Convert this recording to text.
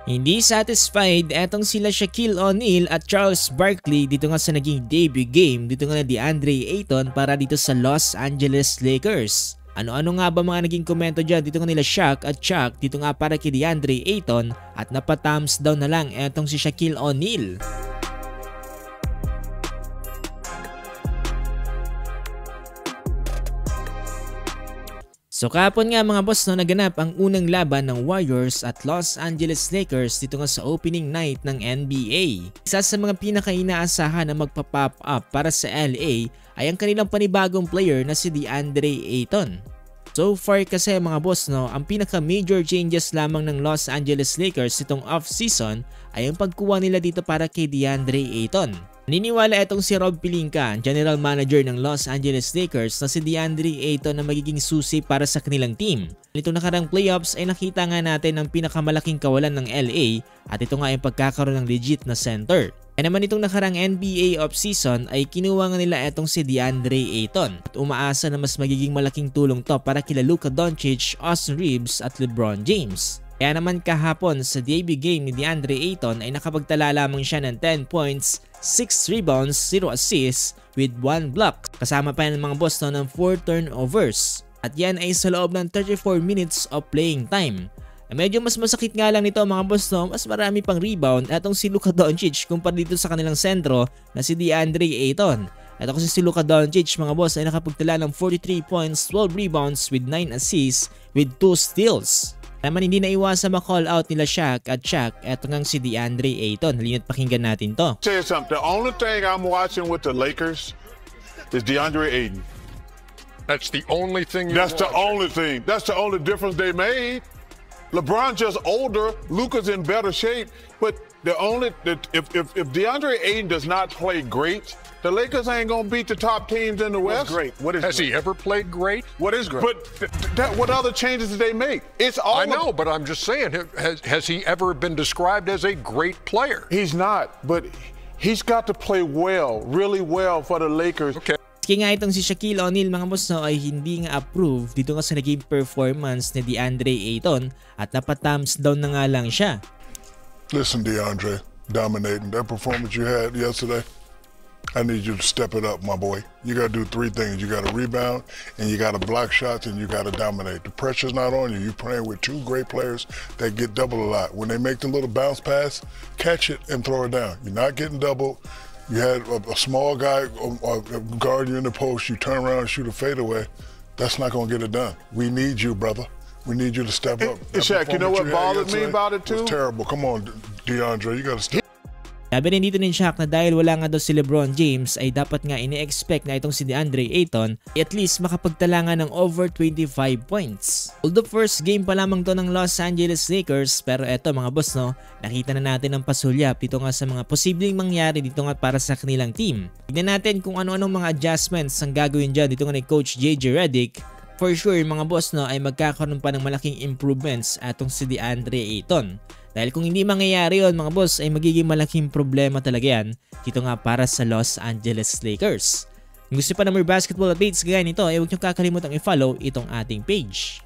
Hindi satisfied etong sila Shaquille O'Neal at Charles Barkley dito nga sa naging debut game dito nga na DeAndre Ayton para dito sa Los Angeles Lakers. Ano-ano nga ba mga naging komento dyan dito nga nila Shaq at Chuck dito nga para kay DeAndre Ayton at napathumbs down na lang etong si Shaquille O'Neal. So kahapon nga mga boss naganap ang unang laban ng Warriors at Los Angeles Lakers dito nga sa opening night ng NBA. Isa sa mga pinaka-inaasahan na magpa-pop up para sa LA ay ang kanilang panibagong player na si DeAndre Ayton. So far kasi mga boss ang pinaka-major changes lamang ng Los Angeles Lakers itong off-season ay ang pagkuha nila dito para kay DeAndre Ayton. Naniniwala itong si Rob Pelinka, General Manager ng Los Angeles Lakers na si DeAndre Ayton na magiging susi para sa kanilang team. Nitong nakarang playoffs ay nakita nga natin ang pinakamalaking kawalan ng LA at ito nga ay pagkakaroon ng legit na center. Kaya naman itong nakarang NBA offseason ay kinuha nga nila itong si DeAndre Ayton at umaasa na mas magiging malaking tulong to para kila Luka Doncic, Austin Reeves at LeBron James. Kaya naman kahapon sa debut game ni DeAndre Ayton ay nakapagtala lamang siya ng 10 points, 6 rebounds, 0 assists with 1 block. Kasama pa yan ng mga boss ng 4 turnovers. At yan ay sa loob ng 34 minutes of playing time. Medyo mas masakit nga lang nito mga boss mas marami pang rebound atong si Luka Doncic kumpara dito sa kanilang sentro na si DeAndre Ayton. At ako si Luka Doncic mga boss ay nakapagtala ng 43 points, 12 rebounds with 9 assists with 2 steals. Naman hindi na iwasan ma-call out nila Shaq at Chuck eto ngang si DeAndre Ayton. Halina't pakinggan natin to. Tell you something, the only thing I'm watching with the Lakers is DeAndre Ayton. That's the only thing That's the only thing. That's the only difference they made. LeBron just older, Luka's in better shape, but if DeAndre Ayton does not play great, the Lakers ain't gonna beat the top teams in the West. What's great? Has he ever played great? What is great? But what other changes did they make? It's all. I know, but I'm just saying, has he ever been described as a great player? He's not, but he's got to play well, really well for the Lakers. Okay. Kaya nga itong si Shaquille O'Neal mga boss ay hindi nga approve dito nga sa naging performance ni DeAndre Ayton at napathumbs down na nga lang siya. Listen DeAndre, dominating that performance you had yesterday. I need you to step it up, my boy. You got to do 3 things. You got to rebound, and you got to block shots, and you got to dominate. The pressure's not on you. You're playing with 2 great players that get doubled a lot. When they make the little bounce pass, catch it and throw it down. You're not getting doubled. You had a small guy guard you in the post. You turn around and shoot a fadeaway. That's not going to get it done. We need you, brother. We need you to step up. Shaq, you know what bothered me about it too? It's terrible. Come on, DeAndre, you got to step. Sabi rin dito ni Shaq na dahil wala nga daw si LeBron James ay dapat nga ini-expect na itong si DeAndre Ayton at least makapagtala nga ng over 25 points. Although first game pa lamang to ng Los Angeles Lakers pero eto mga boss nakita na natin ang pasulyap dito nga sa mga posibleng mangyari dito nga para sa kanilang team. Tignan natin kung ano-anong mga adjustments ang gagawin dyan dito nga ni Coach JJ Redick. For sure mga boss ay magkakaroon pa ng malaking improvements atong si DeAndre Ayton. Dahil kung hindi mangyayari yun mga boss ay magiging malaking problema talaga yan dito nga para sa Los Angeles Lakers. Kung gusto pa na more basketball updates gaya nito ay huwag niyong kakalimutang i-follow itong ating page.